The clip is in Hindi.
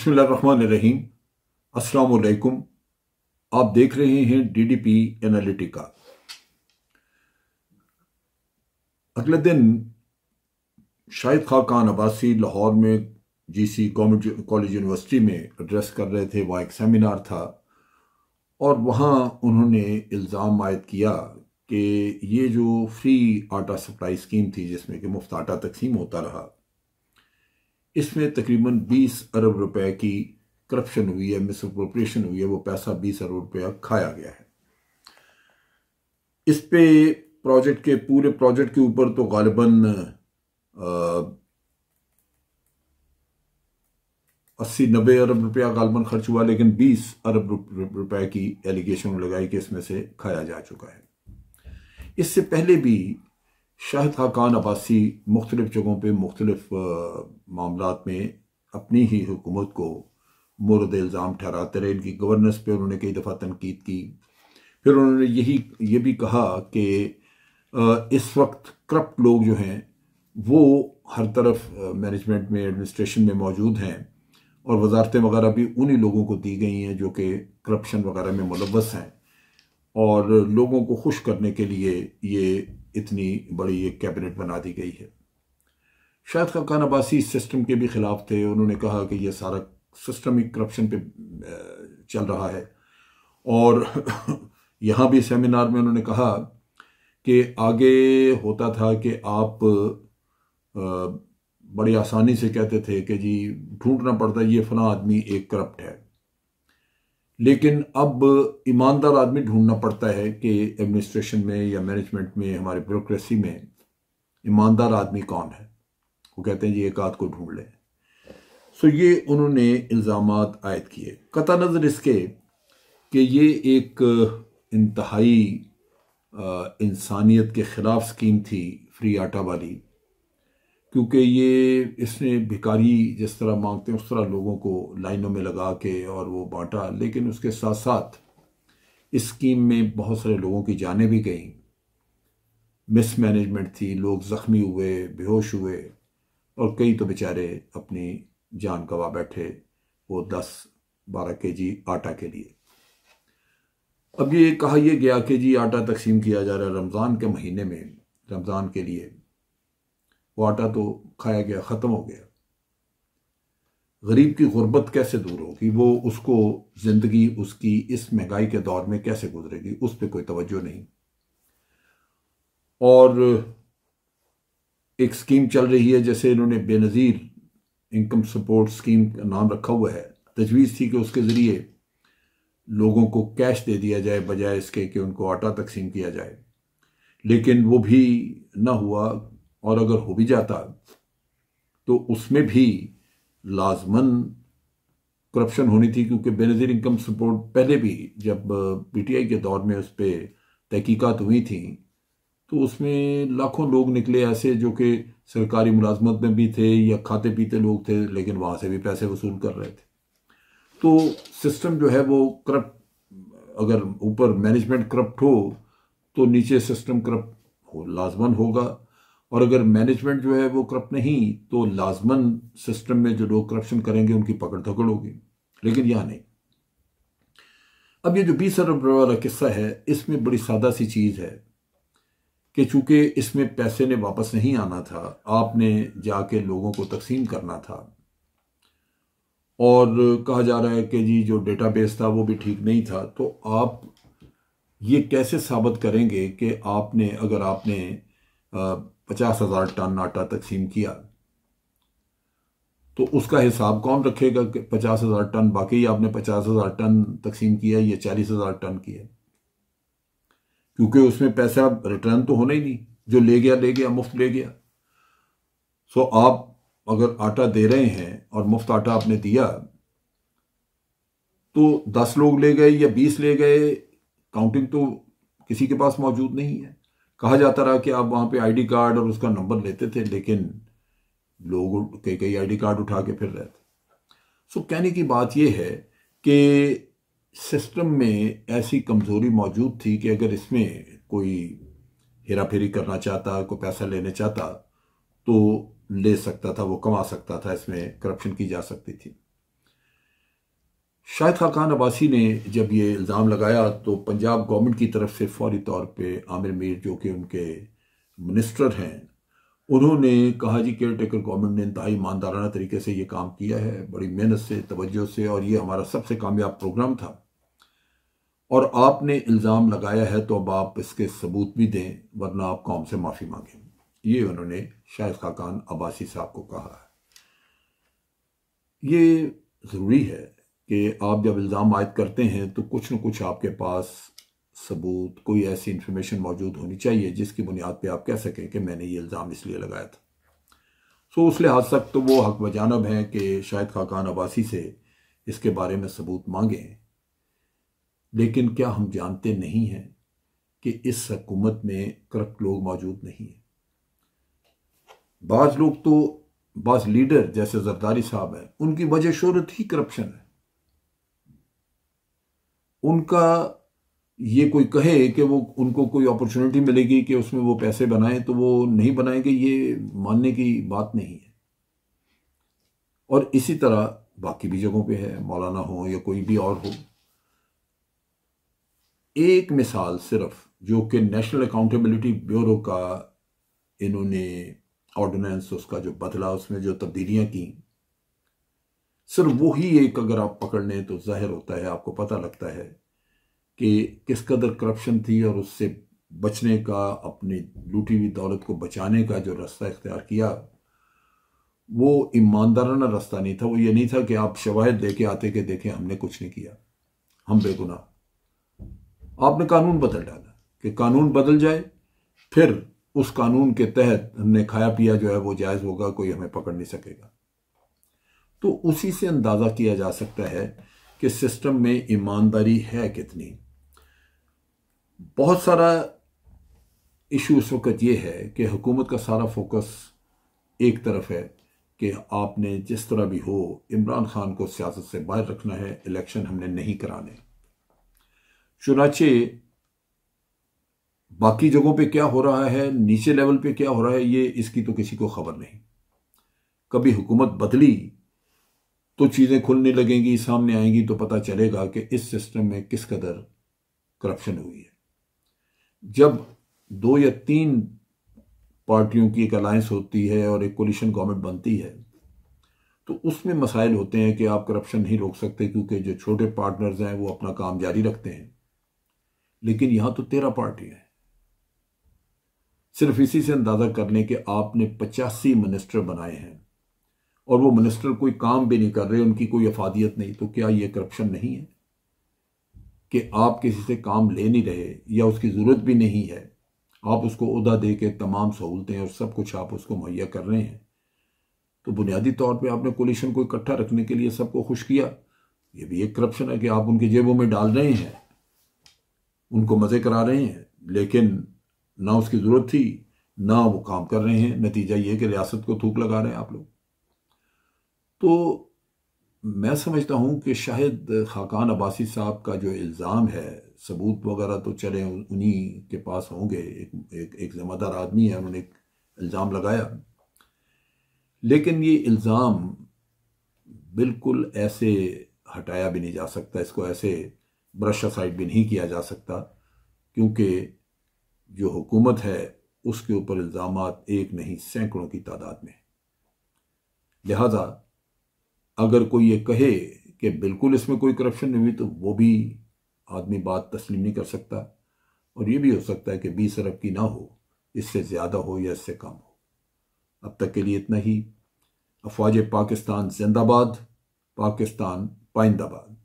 बिस्मिल्लाहिर्रहमानिर्रहीम। अस्सलाम वालेकुम। आप देख रहे हैं डीडीपी एनालिटिका। अगले दिन शाहिद खान अब्बासी लाहौर में जीसी गवर्नमेंट कॉलेज यूनिवर्सिटी में एड्रेस कर रहे थे। वहाँ एक सेमिनार था और वहाँ उन्होंने इल्ज़ाम आयद किया कि ये जो फ्री आटा सप्लाई स्कीम थी जिसमें कि मुफ्त आटा तकसीम होता रहा, इसमें तकरीबन 20 अरब रुपए की करप्शन हुई है, मिसअप्रोप्रिएशन हुई है। वो पैसा 20 अरब रुपया खाया गया है। इस पे पूरे प्रोजेक्ट के ऊपर तो गालिबन 80-90 अरब रुपया गालिबन खर्च हुआ, लेकिन 20 अरब रुपए की एलिगेशन लगाई कि इसमें से खाया जा चुका है। इससे पहले भी शाहिद खान अब्बासी मुख्तलिफ जगहों पे मुख्तलिफ मामलात में अपनी ही हुकूमत को मोरद इल्ज़ाम ठहराते रहे। इनकी गवर्नेंस पे उन्होंने कई दफ़ा तनकीद की। फिर उन्होंने ये भी कहा कि इस वक्त करप्ट लोग जो हैं वो हर तरफ मैनेजमेंट में, एडमिनिस्ट्रेशन में मौजूद हैं और वजारतें वगैरह भी उन्हीं लोगों को दी गई हैं जो कि करप्शन वगैरह में मुलव्वस हैं, और लोगों को खुश करने के लिए ये इतनी बड़ी एक कैबिनेट बना दी गई है। शाहिद खान अब्बासी इस सिस्टम के भी खिलाफ थे। उन्होंने कहा कि यह सारा सिस्टम ही करप्शन पे चल रहा है। और यहाँ भी सेमिनार में उन्होंने कहा कि आगे होता था कि आप बड़ी आसानी से कहते थे कि जी ढूंढना पड़ता ये फला आदमी एक करप्ट है, लेकिन अब ईमानदार आदमी ढूंढना पड़ता है कि एडमिनिस्ट्रेशन में या मैनेजमेंट में, हमारी ब्यूरोक्रेसी में ईमानदार आदमी कौन है। वो कहते हैं जी एक आध को ढूंढ लें। सो ये उन्होंने इल्ज़ामात आयद किए, कता नज़र इसके कि ये एक इंतहाई इंसानियत के ख़िलाफ़ स्कीम थी फ्री आटा वाली, क्योंकि इसने भिखारी जिस तरह मांगते हैं उस तरह लोगों को लाइनों में लगा के और वो बांटा। लेकिन उसके साथ साथ इस स्कीम में बहुत सारे लोगों की जानें भी गईं, मिसमैनेजमेंट थी, लोग ज़ख्मी हुए, बेहोश हुए, और कई तो बेचारे अपनी जान गंवा बैठे वो 10-12 केजी आटा के लिए। अब ये कहा यह गया कि जी आटा तकसीम किया जा रहा है रमज़ान के महीने में, रमज़ान के लिए। वो आटा तो खाया गया, ख़त्म हो गया। गरीब की गुर्बत कैसे दूर होगी, वो उसको ज़िंदगी उसकी इस महंगाई के दौर में कैसे गुजरेगी, उस पर कोई तवज्जो नहीं। और एक स्कीम चल रही है, जैसे इन्होंने बेनज़ीर इनकम सपोर्ट स्कीम का नाम रखा हुआ है। तजवीज़ थी कि उसके ज़रिए लोगों को कैश दे दिया जाए बजाय इसके कि उनको आटा तकसीम किया जाए, लेकिन वो भी ना हुआ। और अगर हो भी जाता तो उसमें भी लाजमन करप्शन होनी थी, क्योंकि बेनज़ीर इनकम सपोर्ट पहले भी जब पीटीआई के दौर में उस पर तहकीकात हुई थी तो उसमें लाखों लोग निकले ऐसे जो कि सरकारी मुलाजमत में भी थे या खाते पीते लोग थे, लेकिन वहाँ से भी पैसे वसूल कर रहे थे। तो सिस्टम जो है वो करप्ट, अगर ऊपर मैनेजमेंट करप्ट हो तो नीचे सिस्टम करप्ट हो लाजमन होगा, और अगर मैनेजमेंट जो है वो करप्ट नहीं तो लाजमन सिस्टम में जो लोग करप्शन करेंगे उनकी पकड़ धकड़ होगी, लेकिन यह नहीं। अब ये जो 20 अरब वाला किस्सा है, इसमें बड़ी सादा सी चीज़ है कि चूंकि इसमें पैसे ने वापस नहीं आना था, आपने जाके लोगों को तकसीम करना था, और कहा जा रहा है कि जी जो डेटाबेस था वो भी ठीक नहीं था। तो आप ये कैसे साबित करेंगे कि अगर आपने 50,000 टन आटा तकसीम किया तो उसका हिसाब कौन रखेगा कि 50,000 टन वाकई आपने 50,000 टन तकसीम किया या 40,000 टन किया, क्योंकि उसमें पैसा रिटर्न तो होना ही नहीं, जो ले गया मुफ्त ले गया। सो आप अगर आटा दे रहे हैं और मुफ्त आटा आपने दिया तो 10 लोग ले गए या 20 ले गए, काउंटिंग तो किसी के पास मौजूद नहीं है। कहा जाता रहा कि आप वहां पे आईडी कार्ड और उसका नंबर लेते थे, लेकिन लोग कई आईडी कार्ड उठा के फिर रहे थे। सो कहने की बात यह है कि सिस्टम में ऐसी कमजोरी मौजूद थी कि अगर इसमें कोई हेरा फेरी करना चाहता, कोई पैसा लेने चाहता तो ले सकता था, वो कमा सकता था, इसमें करप्शन की जा सकती थी। शाहिद खाकान अब्बासी ने जब ये इल्ज़ाम लगाया तो पंजाब गवर्नमेंट की तरफ से फौरी तौर पे आमिर मीर जो कि उनके मिनिस्टर हैं, उन्होंने कहा जी केयर टेकर गवर्नमेंट ने इंतहाई ईमानदाराना तरीके से ये काम किया है, बड़ी मेहनत से, तवज्जो से, और ये हमारा सबसे कामयाब प्रोग्राम था और आपने इल्ज़ाम लगाया है तो अब आप इसके सबूत भी दें वरना आप कौम से माफ़ी मांगें। ये उन्होंने शाहिद खाकान अब्बासी साहब को कहा है। ये ज़रूरी है कि आप जब इल्ज़ाम आयद करते हैं तो कुछ न कुछ आपके पास सबूत, कोई ऐसी इन्फॉर्मेशन मौजूद होनी चाहिए जिसकी बुनियाद पे आप कह सकें कि मैंने ये इल्ज़ाम इसलिए लगाया था। सो उस लिहाज तक तो वो हक बजानब हैं कि शाहिद खाकान अब्बासी से इसके बारे में सबूत मांगें, लेकिन क्या हम जानते नहीं हैं कि इस हुकूमत में करप्ट लोग मौजूद नहीं हैं? बाज़ लोग तो, बाज़ लीडर जैसे जरदारी साहब हैं, उनकी वजह शोहरत ही करप्शन है। उनका ये कोई कहे कि वो उनको कोई अपॉर्चुनिटी मिलेगी कि उसमें वो पैसे बनाएं तो वो नहीं बनाएंगे, ये मानने की बात नहीं है। और इसी तरह बाकी भी जगहों पे है, मौलाना हो या कोई भी और हो। एक मिसाल सिर्फ जो कि नेशनल अकाउंटेबिलिटी ब्यूरो का इन्होंने ऑर्डिनेंस उसका जो बदला, उसमें जो तब्दीलियां की, सिर्फ वही एक अगर आप पकड़ लें तो जाहिर होता है, आपको पता लगता है कि किस कदर करप्शन थी और उससे बचने का, अपनी लूटी हुई दौलत को बचाने का जो रास्ता इख्तियार किया वो ईमानदाराना रास्ता नहीं था। वो ये नहीं था कि आप शवाहिद लेके आते कि देखें हमने कुछ नहीं किया, हम बेगुनाह। आपने कानून बदल डाला कि कानून बदल जाए, फिर उस कानून के तहत हमने खाया पिया जो है वो जायज़ होगा, कोई हमें पकड़ नहीं सकेगा। तो उसी से अंदाज़ा किया जा सकता है कि सिस्टम में ईमानदारी है कितनी। बहुत सारा इशू इस वक्त ये है कि हुकूमत का सारा फोकस एक तरफ है कि आपने जिस तरह भी हो इमरान खान को सियासत से बाहर रखना है, इलेक्शन हमने नहीं कराने। चुनाचे बाकी जगहों पे क्या हो रहा है, नीचे लेवल पे क्या हो रहा है, ये इसकी तो किसी को खबर नहीं। कभी हुकूमत बदली तो चीज़ें खुलने लगेंगी, सामने आएंगी तो पता चलेगा कि इस सिस्टम में किस कदर करप्शन हुई है। जब 2 या 3 पार्टियों की एक अलायंस होती है और एक कोलिशन गवर्नमेंट बनती है तो उसमें मसाइल होते हैं कि आप करप्शन नहीं रोक सकते क्योंकि जो छोटे पार्टनर्स हैं वो अपना काम जारी रखते हैं। लेकिन यहां तो 13 पार्टियां हैं। सिर्फ इसी से अंदाजा कर लें कि आपने 85 मिनिस्टर बनाए हैं और वो मिनिस्टर कोई काम भी नहीं कर रहे, उनकी कोई अफादियत नहीं, तो क्या ये करप्शन नहीं है कि आप किसी से काम ले नहीं रहे या उसकी ज़रूरत भी नहीं है, आप उसको ओहदा दे के तमाम सहूलतें और सब कुछ आप उसको मुहैया कर रहे हैं। तो बुनियादी तौर पे आपने कोलिशन को इकट्ठा रखने के लिए सबको खुश किया। ये भी एक करप्शन है कि आप उनकी जेबों में डाल रहे हैं, उनको मज़े करा रहे हैं, लेकिन ना उसकी ज़रूरत थी ना वो काम कर रहे हैं। नतीजा ये कि रियासत को थूक लगा रहे हैं आप लोग। तो मैं समझता हूं कि शाहिद खाकान अब्बासी साहब का जो इल्ज़ाम है, सबूत वगैरह तो चले उन्हीं के पास होंगे, एक जिम्मेदार आदमी है, उन्होंने एक इल्ज़ाम लगाया, लेकिन ये इल्ज़ाम बिल्कुल ऐसे हटाया भी नहीं जा सकता, इसको ऐसे ब्रश असाइड भी नहीं किया जा सकता, क्योंकि जो हुकूमत है उसके ऊपर इल्ज़ामात एक नहीं सैकड़ों की तादाद में। लिहाजा अगर कोई ये कहे कि बिल्कुल इसमें कोई करप्शन नहीं हुई तो वो भी आदमी बात तस्लीम नहीं कर सकता, और ये भी हो सकता है कि 20 अरब की ना हो, इससे ज़्यादा हो या इससे कम हो। अब तक के लिए इतना ही। अफवाज पाकिस्तान जिंदाबाद, पाकिस्तान पाइंदाबाद।